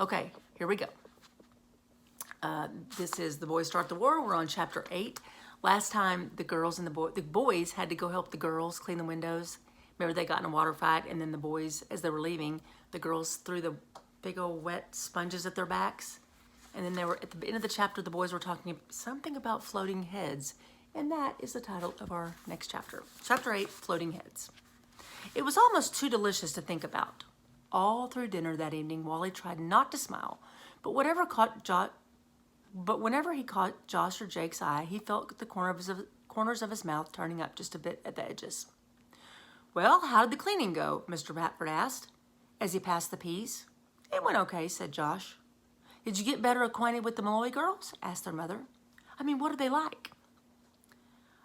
Okay, here we go. This is The Boys Start the War. We're on chapter 8. Last time, the girls and the boys had to go help the girls clean the windows. Remember, they got in a water fight, and then the boys, as they were leaving, the girls threw the big old wet sponges at their backs. And then they were at the end of the chapter, the boys were talking something about floating heads. And that is the title of our next chapter. Chapter 8, Floating Heads. It was almost too delicious to think about. All through dinner that evening, Wally tried not to smile, but whenever he caught Josh or Jake's eye, he felt the corners of his mouth turning up just a bit at the edges. "Well, how did the cleaning go?" Mr. Hatford asked, as he passed the peas. "It went okay," said Josh. "Did you get better acquainted with the Malloy girls?" asked their mother. "I mean, what are they like?"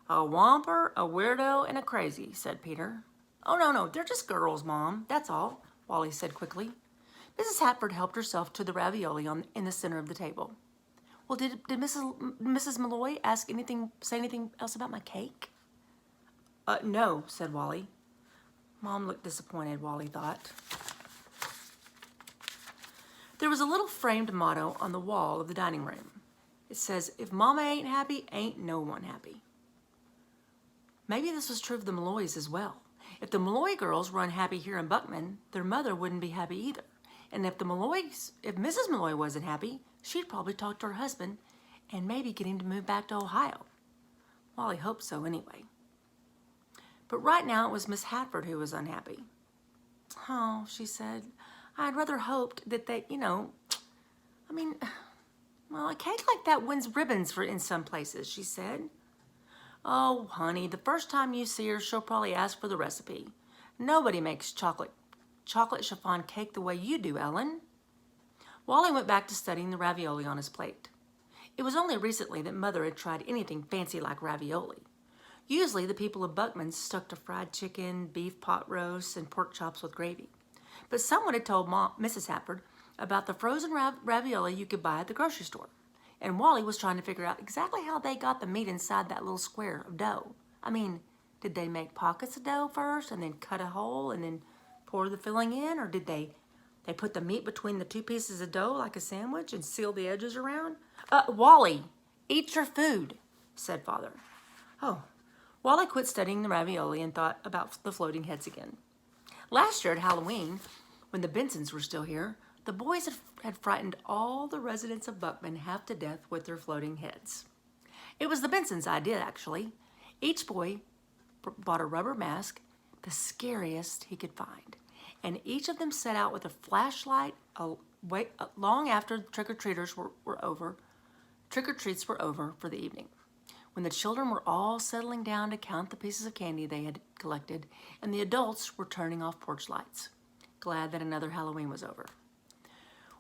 "A whomper, a weirdo, and a crazy," said Peter. "Oh, no, they're just girls, Mom, that's all," Wally said quickly. Mrs. Hatford helped herself to the ravioli in the center of the table. "Well, did Mrs. Malloy say anything else about my cake?" No," said Wally. Mom looked disappointed, Wally thought. There was a little framed motto on the wall of the dining room. It says, "If Mama ain't happy, ain't no one happy." Maybe this was true of the Malloys as well. If the Malloy girls were unhappy here in Buckman, their mother wouldn't be happy either. And if Mrs. Malloy wasn't happy, she'd probably talk to her husband and maybe get him to move back to Ohio. Wally hoped so anyway. But right now it was Miss Hatford who was unhappy. "Oh," she said, "I'd rather hoped that they, a cake like that wins ribbons in some places," she said. "Oh, honey, the first time you see her, she'll probably ask for the recipe. Nobody makes chocolate chiffon cake the way you do, Ellen." Wally went back to studying the ravioli on his plate. It was only recently that Mother had tried anything fancy like ravioli. Usually, the people of Buckman stuck to fried chicken, beef pot roasts, and pork chops with gravy. But someone had told Mrs. Hatford about the frozen ravioli you could buy at the grocery store. And Wally was trying to figure out exactly how they got the meat inside that little square of dough. I mean, did they make pockets of dough first and then cut a hole and then pour the filling in? Or did they put the meat between the two pieces of dough like a sandwich and seal the edges around? "Wally, eat your food," said Father. Oh, Wally quit studying the ravioli and thought about the floating heads again. Last year at Halloween, when the Bensons were still here, the boys had frightened all the residents of Buckman half to death with their floating heads. It was the Bensons' idea, actually. Each boy bought a rubber mask, the scariest he could find, and each of them set out with a flashlight long after trick-or-treats were over for the evening. When the children were all settling down to count the pieces of candy they had collected, and the adults were turning off porch lights, glad that another Halloween was over.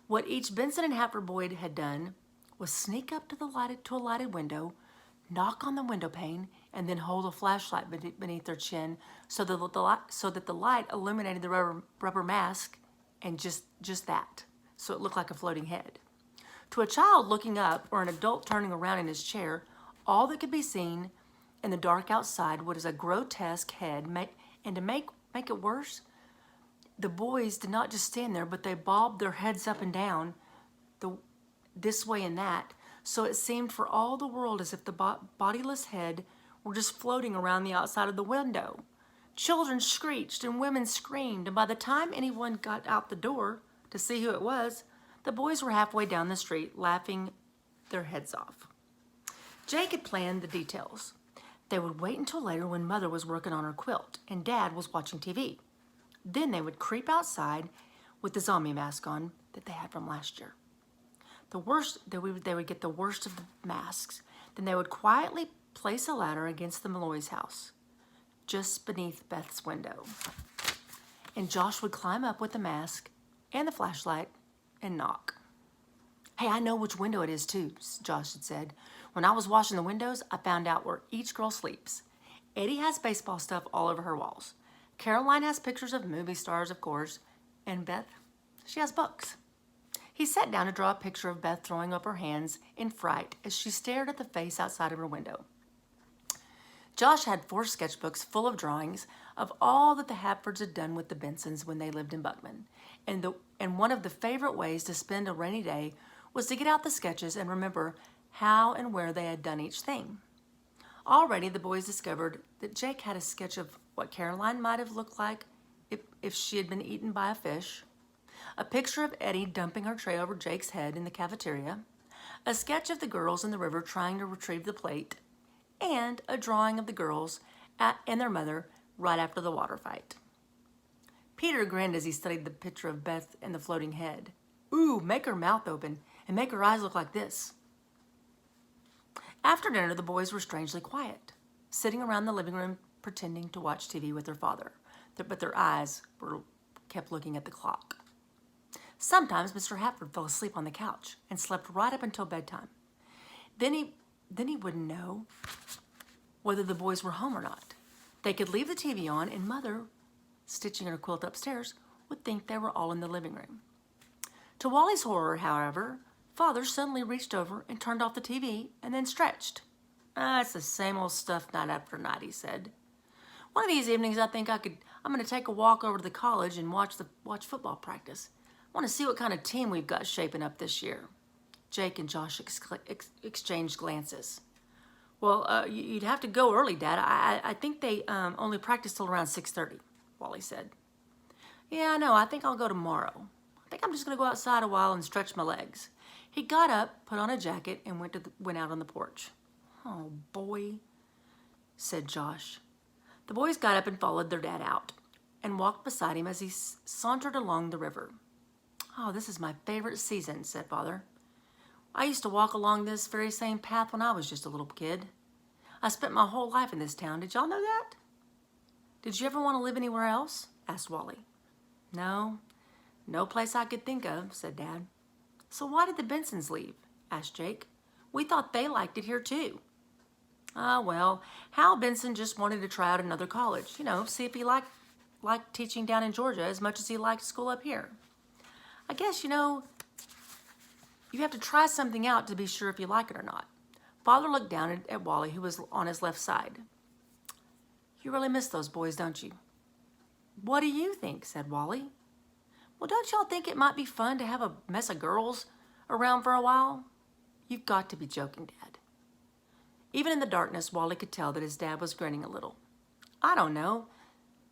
What each Benson and Hatford boy had done was sneak up to a lighted window, knock on the window pane, and then hold a flashlight beneath their chin so that the light illuminated the rubber mask, and just that, so it looked like a floating head. To a child looking up or an adult turning around in his chair, all that could be seen in the dark outside was a grotesque head. And to make it worse, the boys did not just stand there, but they bobbed their heads up and down, this way and that, so it seemed for all the world as if the bodiless head were just floating around the outside of the window. Children screeched and women screamed, and by the time anyone got out the door to see who it was, the boys were halfway down the street, laughing their heads off. Jake had planned the details. They would wait until later when Mother was working on her quilt and Dad was watching TV. Then they would creep outside with the zombie mask on that they had from last year. They would get the worst of the masks. Then they would quietly place a ladder against the Malloy's house, just beneath Beth's window. And Josh would climb up with the mask and the flashlight and knock. "Hey, I know which window it is too," Josh had said. "When I was washing the windows, I found out where each girl sleeps. Eddie has baseball stuff all over her walls. Caroline has pictures of movie stars, of course. And Beth, she has books." He sat down to draw a picture of Beth throwing up her hands in fright as she stared at the face outside of her window. Josh had 4 sketchbooks full of drawings of all that the Hatfords had done with the Bensons when they lived in Buckman, and and one of the favorite ways to spend a rainy day was to get out the sketches and remember how and where they had done each thing. Already the boys discovered that Jake had a sketch of what Caroline might have looked like if she had been eaten by a fish, a picture of Eddie dumping her tray over Jake's head in the cafeteria, a sketch of the girls in the river trying to retrieve the plate, and a drawing of the girls and their mother right after the water fight. Peter grinned as he studied the picture of Beth and the floating head. Ooh, make her mouth open and make her eyes look like this. After dinner, the boys were strangely quiet, sitting around the living room pretending to watch TV with their father, but their eyes kept looking at the clock. Sometimes Mr. Hatford fell asleep on the couch and slept right up until bedtime. Then he wouldn't know whether the boys were home or not. They could leave the TV on, and Mother, stitching her quilt upstairs, would think they were all in the living room. To Wally's horror, however, Father suddenly reached over and turned off the TV and then stretched. It's the same old stuff night after night, he said. One of these evenings, I think I'm going to take a walk over to the college and watch football practice. I want to see what kind of team we've got shaping up this year. Jake and Josh exchanged glances. Well, you'd have to go early, Dad. I think they only practice till around 6:30, Wally said. Yeah, I know. I think I'll go tomorrow. I think I'm just going to go outside a while and stretch my legs. He got up, put on a jacket, and went out on the porch. Oh, boy, said Josh. The boys got up and followed their dad out and walked beside him as he sauntered along the river. Oh, this is my favorite season, said Father. I used to walk along this very same path when I was just a little kid. I spent my whole life in this town. Did y'all know that? Did you ever want to live anywhere else? Asked Wally. No place I could think of, said Dad. So why did the Bensons leave? Asked Jake. We thought they liked it here too. Well, Hal Benson just wanted to try out another college, see if he liked teaching down in Georgia as much as he liked school up here. I guess, you have to try something out to be sure if you like it or not. Father looked down at Wally, who was on his left side. You really miss those boys, don't you? What do you think? Said Wally. Well, don't y'all think it might be fun to have a mess of girls around for a while? You've got to be joking, Dad. Even in the darkness, Wally could tell that his dad was grinning a little. I don't know.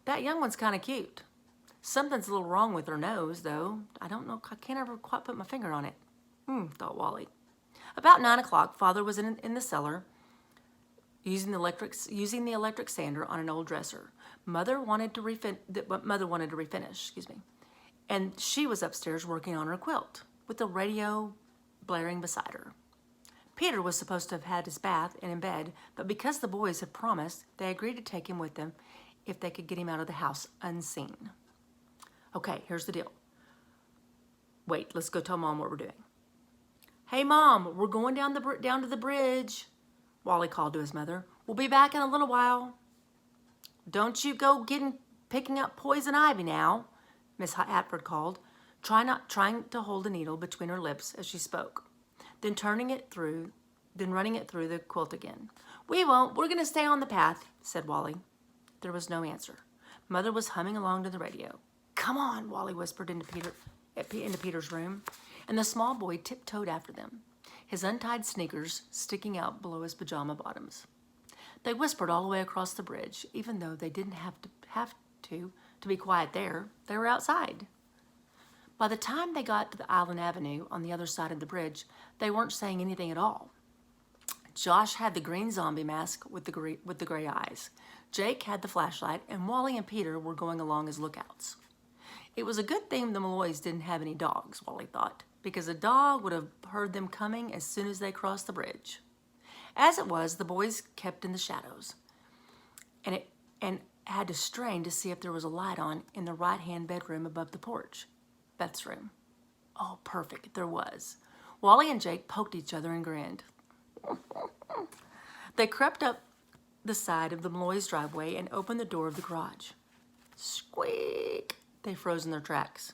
That young one's kind of cute. Something's a little wrong with her nose, though. I don't know. I can't ever quite put my finger on it. Thought Wally. About 9 o'clock, Father was in the cellar using the electric sander on an old dresser. Mother wanted to refinish, and she was upstairs working on her quilt with the radio blaring beside her. Peter was supposed to have had his bath and in bed, but because the boys had promised, they agreed to take him with them if they could get him out of the house unseen. Okay, here's the deal. Wait, let's go tell Mom what we're doing. Hey, Mom, we're going down to the bridge, Wally called to his mother. We'll be back in a little while. Don't you go picking up poison ivy now, Miss Hatford called, trying to hold a needle between her lips as she spoke, then running it through the quilt again. We won't. We're going to stay on the path, said Wally. There was no answer. Mother was humming along to the radio. Come on, Wally whispered into Peter's room, and the small boy tiptoed after them, his untied sneakers sticking out below his pajama bottoms. They whispered all the way across the bridge, even though they didn't have to be quiet there. They were outside. By the time they got to the Island Avenue on the other side of the bridge, they weren't saying anything at all. Josh had the green zombie mask with the gray eyes. Jake had the flashlight, and Wally and Peter were going along as lookouts. It was a good thing the Malloys didn't have any dogs, Wally thought, because a dog would have heard them coming as soon as they crossed the bridge. As it was, the boys kept in the shadows, and had to strain to see if there was a light on in the right-hand bedroom above the porch, Beth's room. Oh, perfect, there was. Wally and Jake poked each other and grinned. They crept up the side of the Malloys' driveway and opened the door of the garage. Squeak! They froze in their tracks.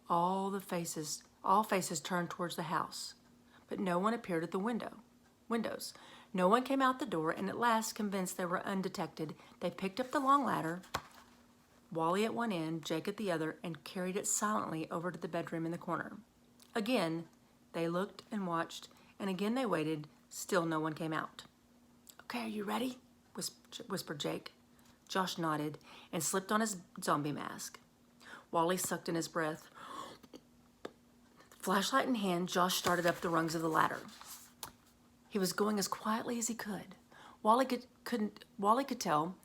All faces turned towards the house, but no one appeared at the windows. No one came out the door, and at last, convinced they were undetected, they picked up the long ladder Wally at one end, Jake at the other, and carried it silently over to the bedroom in the corner. Again, they looked and watched, and again they waited. Still no one came out. "Okay, are you ready?" whispered Jake. Josh nodded and slipped on his zombie mask. Wally sucked in his breath. Flashlight in hand, Josh started up the rungs of the ladder. He was going as quietly as he could. Wally could tell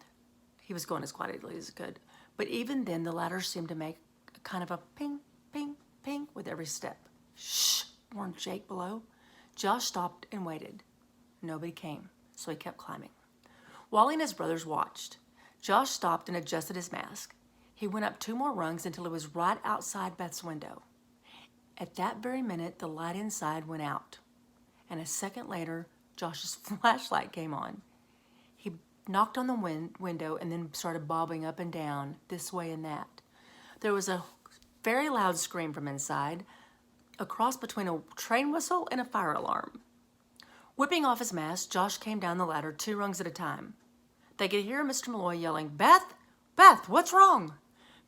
he was going as quietly as he could, but even then the ladder seemed to make a kind of a ping, ping, ping with every step. "Shh," warned Jake below. Josh stopped and waited. Nobody came, so he kept climbing. Wally and his brothers watched. Josh stopped and adjusted his mask. He went up 2 more rungs until he was right outside Beth's window. At that very minute, the light inside went out, and a second later, Josh's flashlight came on. He knocked on the window and then started bobbing up and down, this way and that. There was a very loud scream from inside, a cross between a train whistle and a fire alarm. Whipping off his mask, Josh came down the ladder 2 rungs at a time. They could hear Mr. Malloy yelling, "Beth! Beth, what's wrong?"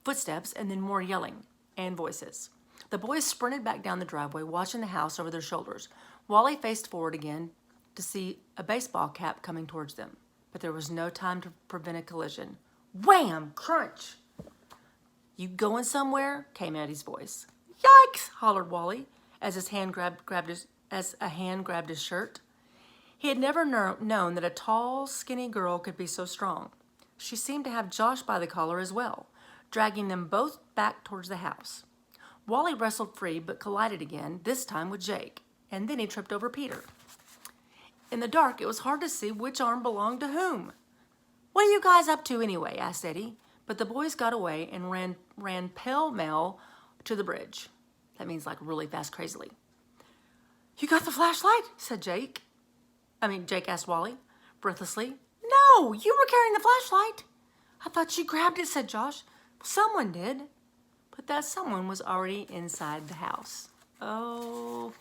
Footsteps and then more yelling and voices. The boys sprinted back down the driveway, watching the house over their shoulders. Wally faced forward again to see a baseball cap coming towards them, but there was no time to prevent a collision. Wham! Crunch! "You going somewhere?" came Eddie's voice. "Yikes!" hollered Wally as a hand grabbed his shirt. He had never known that a tall, skinny girl could be so strong. She seemed to have Josh by the collar as well, dragging them both back towards the house. Wally wrestled free but collided again, this time with Jake, and then he tripped over Peter. In the dark, it was hard to see which arm belonged to whom. "What are you guys up to anyway?" asked Eddie, but the boys got away and ran pell-mell to the bridge. That means like really fast, crazily. "You got the flashlight?" said Jake. Jake asked Wally, breathlessly. "No, you were carrying the flashlight." "I thought you grabbed it," said Josh. "Someone did." But that someone was already inside the house. Oh,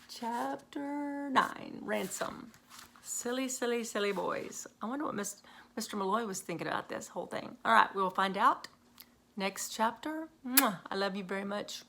Chapter 9, Ransom. Silly, silly, silly boys. I wonder what Mr. Malloy was thinking about this whole thing. All right, we will find out next chapter. Mwah, I love you very much.